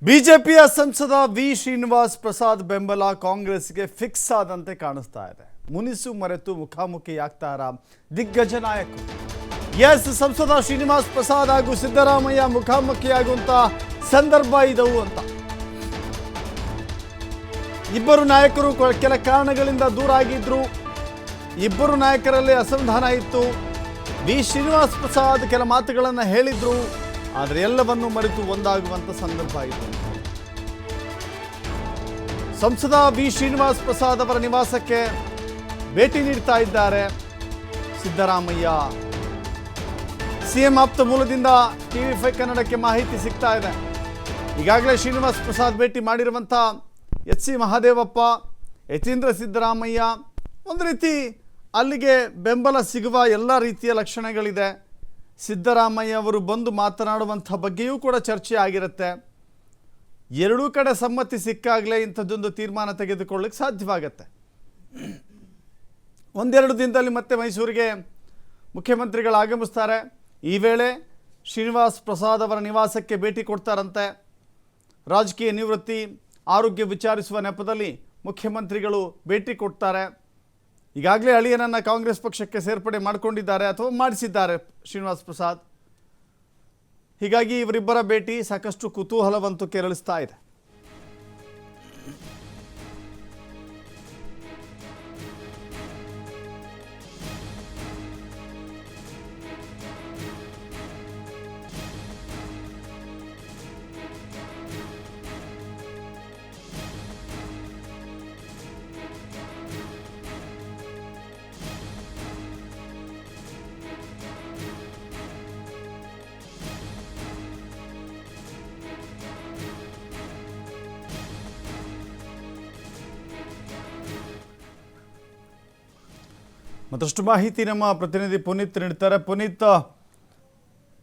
ಬಿಜೆಪಿಯ ಸಂಸದ ವಿ ಶ್ರೀನಿವಾಸ್ ಪ್ರಸಾದ್ ಬೆಂಬಲ ಕಾಂಗ್ರೆಸ್ಗೆ ಫಿಕ್ಸ್ ಆದಂತೆ ಕಾಣಿಸ್ತಾ ಇದೆ. ಮುನಿಸು ಮರೆತು ಮುಖಾಮುಖಿಯಾಗ್ತಾರ ದಿಗ್ಗಜ ನಾಯಕರು. ಎಸ್, ಸಂಸದ ಶ್ರೀನಿವಾಸ್ ಪ್ರಸಾದ್ ಹಾಗೂ ಸಿದ್ದರಾಮಯ್ಯ ಮುಖಾಮುಖಿಯಾಗುವಂತ ಸಂದರ್ಭ ಇದವು ಅಂತ. ಇಬ್ಬರು ನಾಯಕರು ಕೆಲ ಕಾರಣಗಳಿಂದ ದೂರ ಆಗಿದ್ರು. ಇಬ್ಬರು ನಾಯಕರಲ್ಲಿ ಅಸಮಾಧಾನ ಇತ್ತು. ವಿ ಶ್ರೀನಿವಾಸ್ ಪ್ರಸಾದ್ ಕೆಲ ಮಾತುಗಳನ್ನು ಹೇಳಿದ್ರು, ಆದರೆ ಎಲ್ಲವನ್ನು ಮರೆತು ಒಂದಾಗುವಂತ ಸಂದರ್ಭ ಆಯಿತು. ಸಂಸದ ವಿ ಶ್ರೀನಿವಾಸ್ ಪ್ರಸಾದ್ ಅವರ ನಿವಾಸಕ್ಕೆ ಭೇಟಿ ನೀಡ್ತಾ ಇದ್ದಾರೆ ಸಿದ್ದರಾಮಯ್ಯ. ಸಿಎಂ ಆಪ್ತ ಮೂಲದಿಂದ TV5 ಕನ್ನಡಕ್ಕೆ ಮಾಹಿತಿ ಸಿಗ್ತಾ ಇದೆ. ಈಗಾಗಲೇ ಶ್ರೀನಿವಾಸ್ ಪ್ರಸಾದ್ ಭೇಟಿ ಮಾಡಿರುವಂಥ HC ಮಹದೇವಪ್ಪ, ಯತೀಂದ್ರ ಸಿದ್ದರಾಮಯ್ಯ ಒಂದು ರೀತಿ ಅಲ್ಲಿಗೆ ಬೆಂಬಲ ಸಿಗುವ ಎಲ್ಲ ರೀತಿಯ ಲಕ್ಷಣಗಳಿದೆ. ಸಿದ್ದರಾಮಯ್ಯ ಅವರು ಬಂದು ಮಾತನಾಡುವಂಥ ಬಗ್ಗೆಯೂ ಕೂಡ ಚರ್ಚೆ ಆಗಿರುತ್ತೆ. ಎರಡೂ ಕಡೆ ಸಮ್ಮತಿ ಸಿಕ್ಕಾಗಲೇ ಇಂಥದ್ದೊಂದು ತೀರ್ಮಾನ ತೆಗೆದುಕೊಳ್ಳಕ್ಕೆ ಸಾಧ್ಯವಾಗತ್ತೆ. ಒಂದೆರಡು ದಿನದಲ್ಲಿ ಮತ್ತೆ ಮೈಸೂರಿಗೆ ಮುಖ್ಯಮಂತ್ರಿಗಳು ಆಗಮಿಸ್ತಾರೆ. ಈ ವೇಳೆ ಶ್ರೀನಿವಾಸ್ ಪ್ರಸಾದ್ ಅವರ ನಿವಾಸಕ್ಕೆ ಭೇಟಿ ಕೊಡ್ತಾರಂತೆ. ರಾಜಕೀಯ ನಿವೃತ್ತಿ, ಆರೋಗ್ಯ ವಿಚಾರಿಸುವ ನೆಪದಲ್ಲಿ ಮುಖ್ಯಮಂತ್ರಿಗಳು ಭೇಟಿ ಕೊಡ್ತಾರೆ. ಈಗಾಗಲೇ ಅಳಿಯನನ್ನು ಕಾಂಗ್ರೆಸ್ ಪಕ್ಷಕ್ಕೆ ಸೇರ್ಪಡೆ ಮಾಡಿಕೊಂಡಿದ್ದಾರೆ ಅಥವಾ ಮಾಡಿಸಿದ್ದಾರೆ ಶ್ರೀನಿವಾಸ್ ಪ್ರಸಾದ್. ಹೀಗಾಗಿ ಇವರಿಬ್ಬರ ಭೇಟಿ ಸಾಕಷ್ಟು ಕುತೂಹಲವಂತೂ ಕೆರಳಿಸ್ತಾ ಇದೆ. ಮತ್ತಷ್ಟು ಮಾಹಿತಿ ನಮ್ಮ ಪ್ರತಿನಿಧಿ ಪುನೀತ್ ನೀಡ್ತಾರೆ. ಪುನೀತ್,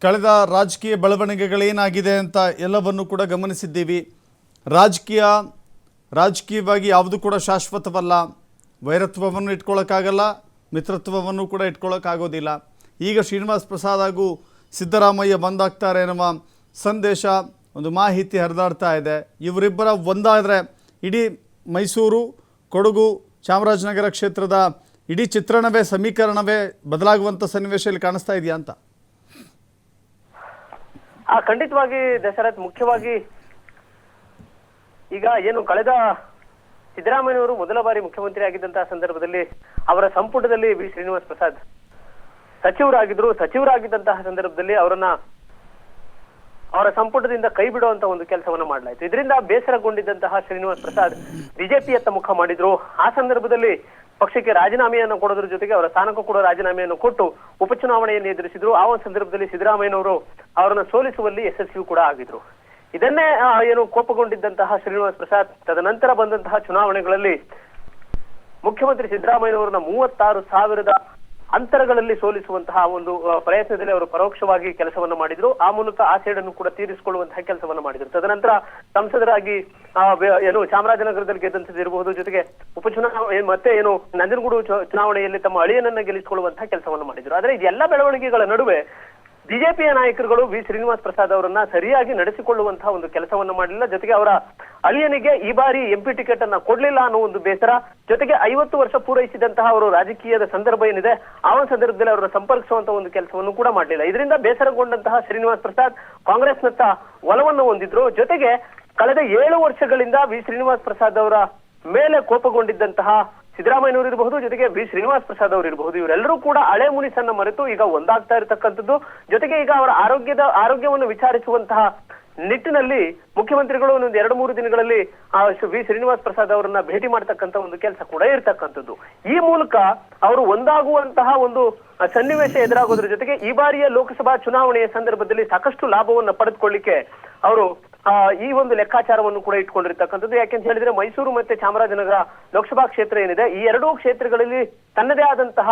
ಕಳೆದ ರಾಜಕೀಯ ಬೆಳವಣಿಗೆಗಳೇನಾಗಿದೆ ಅಂತ ಎಲ್ಲವನ್ನು ಕೂಡ ಗಮನಿಸಿದ್ದೀವಿ. ರಾಜಕೀಯವಾಗಿ ಯಾವುದು ಕೂಡ ಶಾಶ್ವತವಲ್ಲ. ವೈರತ್ವವನ್ನು ಇಟ್ಕೊಳ್ಳೋಕ್ಕಾಗಲ್ಲ, ಮಿತ್ರತ್ವವನ್ನು ಕೂಡ ಇಟ್ಕೊಳ್ಳೋಕ್ಕಾಗೋದಿಲ್ಲ. ಈಗ ಶ್ರೀನಿವಾಸ್ ಪ್ರಸಾದ್ ಹಾಗೂ ಸಿದ್ದರಾಮಯ್ಯ ಬಂದಾಗ್ತಾರೆ ಎನ್ನುವ ಸಂದೇಶ, ಒಂದು ಮಾಹಿತಿ ಹರಿದಾಡ್ತಾ ಇದೆ. ಇವರಿಬ್ಬರ ಒಂದಾದರೆ ಇಡೀ ಮೈಸೂರು, ಕೊಡಗು, ಚಾಮರಾಜನಗರ ಕ್ಷೇತ್ರದ ಇಡೀ ಚಿತ್ರಣವೇ, ಸಮೀಕರಣವೇ ಬದಲಾಗುವಂಥ ಸನ್ನಿವೇಶ ಇಲ್ಲಿ ಕಾಣಿಸ್ತಾ ಇದೆಯಾ ಅಂತ? ಖಂಡಿತವಾಗಿ ದಶರಥ್, ಮುಖ್ಯವಾಗಿ ಈಗ ಏನು ಕಳೆದ ಸಿದ್ದರಾಮಯ್ಯನವರು ಮೊದಲ ಬಾರಿ ಮುಖ್ಯಮಂತ್ರಿ ಆಗಿದ್ದಂತಹ ಸಂದರ್ಭದಲ್ಲಿ ಅವರ ಸಂಪುಟದಲ್ಲಿ ವಿ ಶ್ರೀನಿವಾಸ್ ಪ್ರಸಾದ್ ಸಚಿವರಾಗಿದ್ದಂತಹ ಸಂದರ್ಭದಲ್ಲಿ ಅವರ ಸಂಪುಟದಿಂದ ಕೈ ಬಿಡುವಂತ ಒಂದು ಕೆಲಸವನ್ನ ಮಾಡಲಾಯಿತು. ಇದರಿಂದ ಬೇಸರಗೊಂಡಿದ್ದಂತಹ ಶ್ರೀನಿವಾಸ್ ಪ್ರಸಾದ್ ಬಿಜೆಪಿಯತ್ತ ಮುಖ ಮಾಡಿದ್ರು. ಆ ಸಂದರ್ಭದಲ್ಲಿ ಪಕ್ಷಕ್ಕೆ ರಾಜೀನಾಮೆಯನ್ನು ಕೊಡೋದ್ರ ಜೊತೆಗೆ ಅವರ ಸ್ಥಾನಕ್ಕೂ ಕೂಡ ರಾಜೀನಾಮೆಯನ್ನು ಕೊಟ್ಟು ಉಪಚುನಾವಣೆಯನ್ನು ಎದುರಿಸಿದ್ರು. ಆ ಒಂದು ಸಂದರ್ಭದಲ್ಲಿ ಸಿದ್ದರಾಮಯ್ಯನವರು ಅವರನ್ನು ಸೋಲಿಸುವಲ್ಲಿ ಯಶಸ್ವಿ ಕೂಡ ಆಗಿದ್ರು. ಇದನ್ನೇ ಏನು ಕೋಪಗೊಂಡಿದ್ದಂತಹ ಶ್ರೀನಿವಾಸ್ ಪ್ರಸಾದ್ ತದನಂತರ ಬಂದಂತಹ ಚುನಾವಣೆಗಳಲ್ಲಿ ಮುಖ್ಯಮಂತ್ರಿ ಸಿದ್ದರಾಮಯ್ಯನವರನ್ನ 36,000 ಅಂತರಗಳಲ್ಲಿ ಸೋಲಿಸುವಂತಹ ಒಂದು ಪ್ರಯತ್ನದಲ್ಲಿ ಅವರು ಪರೋಕ್ಷವಾಗಿ ಕೆಲಸವನ್ನ ಮಾಡಿದ್ರು. ಆ ಮೂಲಕ ಆ ಸೇಡನ್ನು ಕೂಡ ತೀರಿಸಿಕೊಳ್ಳುವಂತಹ ಕೆಲಸವನ್ನ ಮಾಡಿದ್ರು. ತದನಂತರ ಸಂಸದರಾಗಿ ಏನು ಚಾಮರಾಜನಗರದಲ್ಲಿ ಗೆದ್ದಂಥದ್ದಿರಬಹುದು, ಜೊತೆಗೆ ಉಪಚುನಾವಣೆ ಮತ್ತೆ ಏನು ನಂಜನಗೂಡು ಚುನಾವಣೆಯಲ್ಲಿ ತಮ್ಮ ಅಳಿಯನನ್ನ ಗೆಲ್ಲಿಸಿಕೊಳ್ಳುವಂತಹ ಕೆಲಸವನ್ನ ಮಾಡಿದ್ರು. ಆದ್ರೆ ಇದೆಲ್ಲ ಬೆಳವಣಿಗೆಗಳ ನಡುವೆ ಬಿಜೆಪಿಯ ನಾಯಕರುಗಳು ವಿ ಶ್ರೀನಿವಾಸ್ ಪ್ರಸಾದ್ ಅವರನ್ನ ಸರಿಯಾಗಿ ನಡೆಸಿಕೊಳ್ಳುವಂತಹ ಒಂದು ಕೆಲಸವನ್ನ ಮಾಡಲಿಲ್ಲ. ಜೊತೆಗೆ ಅವರ ಅಳಿಯನಿಗೆ ಈ ಬಾರಿ MP ಟಿಕೆಟ್ ಅನ್ನ ಕೊಡ್ಲಿಲ್ಲ ಅನ್ನೋ ಒಂದು ಬೇಸರ, ಜೊತೆಗೆ 50 ವರ್ಷ ಪೂರೈಸಿದಂತಹ ಅವರು ರಾಜಕೀಯದ ಸಂದರ್ಭ ಏನಿದೆ ಆ ಒಂದು ಸಂದರ್ಭದಲ್ಲಿ ಅವರನ್ನ ಸಂಪರ್ಕಿಸುವಂತ ಒಂದು ಕೆಲಸವನ್ನು ಕೂಡ ಮಾಡಲಿಲ್ಲ. ಇದರಿಂದ ಬೇಸರಗೊಂಡಂತಹ ಶ್ರೀನಿವಾಸ್ ಪ್ರಸಾದ್ ಕಾಂಗ್ರೆಸ್ನತ್ತ ಒಲವನ್ನು ಹೊಂದಿದ್ರು. ಜೊತೆಗೆ ಕಳೆದ 7 ವರ್ಷಗಳಿಂದ ವಿ ಶ್ರೀನಿವಾಸ್ ಪ್ರಸಾದ್ ಅವರ ಮೇಲೆ ಕೋಪಗೊಂಡಿದ್ದಂತಹ ಸಿದ್ದರಾಮಯ್ಯನವರು ಇರಬಹುದು, ಜೊತೆಗೆ ವಿ ಶ್ರೀನಿವಾಸ್ ಪ್ರಸಾದ್ ಅವರು ಇರಬಹುದು, ಇವರೆಲ್ಲರೂ ಕೂಡ ಹಳೆ ಮುನಿಸನ್ನ ಮರೆತು ಈಗ ಒಂದಾಗ್ತಾ ಇರತಕ್ಕಂಥದ್ದು. ಜೊತೆಗೆ ಈಗ ಅವರ ಆರೋಗ್ಯವನ್ನು ವಿಚಾರಿಸುವಂತಹ ನಿಟ್ಟಿನಲ್ಲಿ ಮುಖ್ಯಮಂತ್ರಿಗಳು ಒಂದು 2-3 ದಿನಗಳಲ್ಲಿ ವಿ ಶ್ರೀನಿವಾಸ್ ಪ್ರಸಾದ್ ಅವರನ್ನ ಭೇಟಿ ಮಾಡತಕ್ಕಂತ ಒಂದು ಕೆಲಸ ಕೂಡ ಇರ್ತಕ್ಕಂಥದ್ದು. ಈ ಮೂಲಕ ಅವರು ಒಂದಾಗುವಂತಹ ಒಂದು ಸನ್ನಿವೇಶ ಎದುರಾಗೋದ್ರ ಜೊತೆಗೆ ಈ ಬಾರಿಯ ಲೋಕಸಭಾ ಚುನಾವಣೆಯ ಸಂದರ್ಭದಲ್ಲಿ ಸಾಕಷ್ಟು ಲಾಭವನ್ನ ಪಡೆದುಕೊಳ್ಳಿಕ್ಕೆ ಅವರು ಈ ಒಂದು ಲೆಕ್ಕಾಚಾರವನ್ನು ಕೂಡ ಇಟ್ಕೊಂಡಿರ್ತಕ್ಕಂಥದ್ದು. ಯಾಕೆಂತ ಹೇಳಿದ್ರೆ ಮೈಸೂರು ಮತ್ತೆ ಚಾಮರಾಜನಗರ ಲೋಕಸಭಾ ಕ್ಷೇತ್ರ ಏನಿದೆ, ಈ ಎರಡೂ ಕ್ಷೇತ್ರಗಳಲ್ಲಿ ತನ್ನದೇ ಆದಂತಹ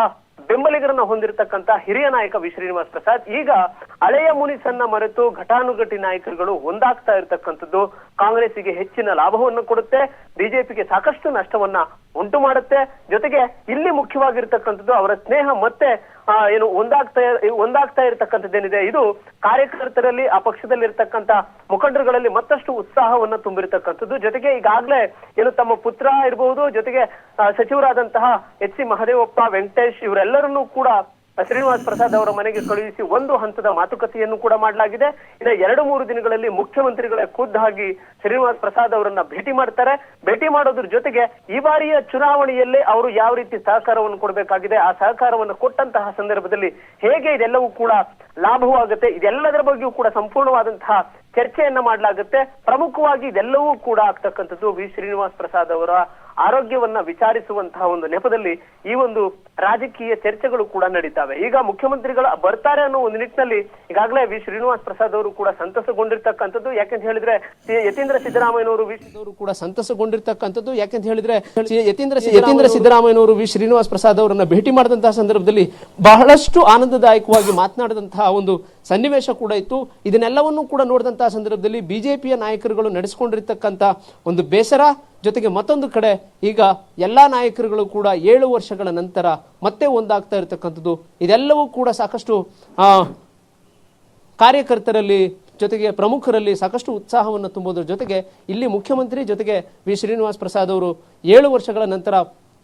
ಬೆಂಬಲಿಗರನ್ನ ಹೊಂದಿರತಕ್ಕಂತ ಹಿರಿಯ ನಾಯಕ ವಿ ಶ್ರೀನಿವಾಸ್ ಪ್ರಸಾದ್ ಈಗ ಹಳೆಯ ಮುನಿಸನ್ನ ಮರೆತು ಘಟಾನುಘಟಿ ನಾಯಕರುಗಳು ಒಂದಾಗ್ತಾ ಇರತಕ್ಕಂಥದ್ದು ಕಾಂಗ್ರೆಸ್ಸಿಗೆ ಹೆಚ್ಚಿನ ಲಾಭವನ್ನು ಕೊಡುತ್ತೆ, ಬಿಜೆಪಿಗೆ ಸಾಕಷ್ಟು ನಷ್ಟವನ್ನ ಉಂಟು ಮಾಡುತ್ತೆ. ಜೊತೆಗೆ ಇಲ್ಲಿ ಮುಖ್ಯವಾಗಿರ್ತಕ್ಕಂಥದ್ದು ಅವರ ಸ್ನೇಹ ಮತ್ತೆ ಏನು ಒಂದಾಗ್ತಾ ಇರತಕ್ಕಂಥದ್ದೇನಿದೆ, ಇದು ಕಾರ್ಯಕರ್ತರಲ್ಲಿ ಆ ಪಕ್ಷದಲ್ಲಿ ಇರ್ತಕ್ಕಂಥ ಮುಖಂಡರುಗಳಲ್ಲಿ ಮತ್ತಷ್ಟು ಉತ್ಸಾಹವನ್ನ ತುಂಬಿರ್ತಕ್ಕಂಥದ್ದು. ಜೊತೆಗೆ ಈಗಾಗಲೇ ಏನು ತಮ್ಮ ಪುತ್ರ ಇರಬಹುದು, ಜೊತೆಗೆ ಸಚಿವರಾದಂತಹ ಎಚ್ ಸಿ ಮಹದೇವಪ್ಪ, ವೆಂಕಟೇಶ್ ಇವರೆಲ್ಲರನ್ನೂ ಕೂಡ ಶ್ರೀನಿವಾಸ್ ಪ್ರಸಾದ್ ಅವರ ಮನೆಗೆ ಕಳುಹಿಸಿ ಒಂದು ಹಂತದ ಮಾತುಕತೆಯನ್ನು ಕೂಡ ಮಾಡಲಾಗಿದೆ. ಇನ್ನು 2-3 ದಿನಗಳಲ್ಲಿ ಮುಖ್ಯಮಂತ್ರಿಗಳೇ ಖುದ್ದಾಗಿ ಶ್ರೀನಿವಾಸ್ ಪ್ರಸಾದ್ ಅವರನ್ನ ಭೇಟಿ ಮಾಡ್ತಾರೆ. ಭೇಟಿ ಮಾಡೋದ್ರ ಜೊತೆಗೆ ಈ ಬಾರಿಯ ಚುನಾವಣೆಯಲ್ಲೇ ಅವರು ಯಾವ ರೀತಿ ಸಹಕಾರವನ್ನು ಕೊಡಬೇಕಾಗಿದೆ, ಆ ಸಹಕಾರವನ್ನು ಕೊಟ್ಟಂತಹ ಸಂದರ್ಭದಲ್ಲಿ ಹೇಗೆ ಇದೆಲ್ಲವೂ ಕೂಡ ಲಾಭವಾಗುತ್ತೆ, ಇದೆಲ್ಲದರ ಬಗ್ಗೆಯೂ ಕೂಡ ಸಂಪೂರ್ಣವಾದಂತಹ ಚರ್ಚೆಯನ್ನ ಮಾಡಲಾಗುತ್ತೆ. ಪ್ರಮುಖವಾಗಿ ಇದೆಲ್ಲವೂ ಕೂಡ ಆಗ್ತಕ್ಕಂಥದ್ದು ವಿ ಶ್ರೀನಿವಾಸ್ ಪ್ರಸಾದ್ ಅವರ ಆರೋಗ್ಯವನ್ನ ವಿಚಾರಿಸುವಂತಹ ಒಂದು ನೆಪದಲ್ಲಿ ಈ ಒಂದು ರಾಜಕೀಯ ಚರ್ಚೆಗಳು ಕೂಡ ನಡೀತಾವೆ. ಈಗ ಮುಖ್ಯಮಂತ್ರಿಗಳು ಬರ್ತಾರೆ ಅನ್ನೋ ಒಂದು ನಿಟ್ಟಿನಲ್ಲಿ ಈಗಾಗಲೇ ವಿ ಶ್ರೀನಿವಾಸ್ ಪ್ರಸಾದ್ ಅವರು ಕೂಡ ಸಂತಸಗೊಂಡಿರ್ತಕ್ಕಂಥದ್ದು. ಯಾಕೆಂತ ಹೇಳಿದ್ರೆ ಯತೀಂದ್ರ ಸಿದ್ದರಾಮಯ್ಯನವರು ಕೂಡ ಸಂತಸಗೊಂಡಿರ್ತಕ್ಕಂಥದ್ದು. ಯಾಕೆಂತ ಹೇಳಿದ್ರೆ ಯತೀಂದ್ರ ಸಿದ್ದರಾಮಯ್ಯನವರು ವಿ ಶ್ರೀನಿವಾಸ್ ಪ್ರಸಾದ್ ಅವರನ್ನ ಭೇಟಿ ಮಾಡಿದಂತಹ ಸಂದರ್ಭದಲ್ಲಿ ಬಹಳಷ್ಟು ಆನಂದದಾಯಕವಾಗಿ ಮಾತನಾಡಿದಂತಹ ಒಂದು ಸನ್ನಿವೇಶ ಕೂಡ ಇತ್ತು. ಇದನ್ನೆಲ್ಲವನ್ನೂ ಕೂಡ ನೋಡಿದಂತಹ ಸಂದರ್ಭದಲ್ಲಿ ಬಿಜೆಪಿಯ ನಾಯಕರುಗಳು ನಡೆಸಿಕೊಂಡಿರ್ತಕ್ಕಂಥ ಒಂದು ಬೇಸರ, ಜೊತೆಗೆ ಮತ್ತೊಂದು ಕಡೆ ಈಗ ಎಲ್ಲಾ ನಾಯಕರುಗಳು ಕೂಡ 7 ವರ್ಷಗಳ ನಂತರ ಮತ್ತೆ ಒಂದಾಗ್ತಾ ಇರತಕ್ಕಂಥದ್ದು, ಇದೆಲ್ಲವೂ ಕೂಡ ಸಾಕಷ್ಟು ಕಾರ್ಯಕರ್ತರಲ್ಲಿ ಜೊತೆಗೆ ಪ್ರಮುಖರಲ್ಲಿ ಸಾಕಷ್ಟು ಉತ್ಸಾಹವನ್ನು ತುಂಬೋದ್ರ ಜೊತೆಗೆ ಇಲ್ಲಿ ಮುಖ್ಯಮಂತ್ರಿ ಜೊತೆಗೆ ವಿ ಶ್ರೀನಿವಾಸ್ ಪ್ರಸಾದ್ ಅವರು 7 ವರ್ಷಗಳ ನಂತರ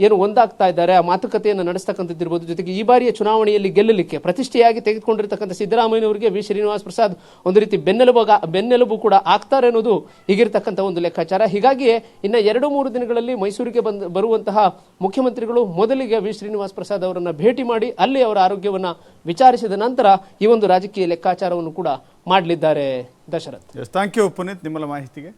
ಏನು ಒಂದಾಗ್ತಾ ಇದ್ದಾರೆ, ಆ ಮಾತುಕತೆಯನ್ನು ನಡೆಸ್ತಕ್ಕಂಥದ್ದಿರ್ಬೋದು. ಜೊತೆಗೆ ಈ ಬಾರಿಯ ಚುನಾವಣೆಯಲ್ಲಿ ಗೆಲ್ಲಲಿಕ್ಕೆ ಪ್ರತಿಷ್ಠೆಯಾಗಿ ತೆಗೆದುಕೊಂಡಿರ್ತಕ್ಕಂಥ ಸಿದ್ದರಾಮಯ್ಯನವರಿಗೆ ವಿ ಶ್ರೀನಿವಾಸ್ ಪ್ರಸಾದ್ ಒಂದು ರೀತಿ ಬೆನ್ನೆಲುಬು ಕೂಡ ಆಗ್ತಾರೆ ಅನ್ನೋದು ಈಗಿರ್ತಕ್ಕಂಥ ಒಂದು ಲೆಕ್ಕಾಚಾರ. ಹೀಗಾಗಿಯೇ ಇನ್ನು 2-3 ದಿನಗಳಲ್ಲಿ ಮೈಸೂರಿಗೆ ಬರುವಂತಹ ಮುಖ್ಯಮಂತ್ರಿಗಳು ಮೊದಲಿಗೆ ವಿ ಶ್ರೀನಿವಾಸ್ ಪ್ರಸಾದ್ ಅವರನ್ನ ಭೇಟಿ ಮಾಡಿ ಅಲ್ಲಿ ಅವರ ಆರೋಗ್ಯವನ್ನ ವಿಚಾರಿಸಿದ ನಂತರ ಈ ಒಂದು ರಾಜಕೀಯ ಲೆಕ್ಕಾಚಾರವನ್ನು ಕೂಡ ಮಾಡಲಿದ್ದಾರೆ. ದಶರಥ್, ಥ್ಯಾಂಕ್ ಯು ಪುನೀತ್ ನಿಮ್ಮಲ್ಲ ಮಾಹಿತಿಗೆ.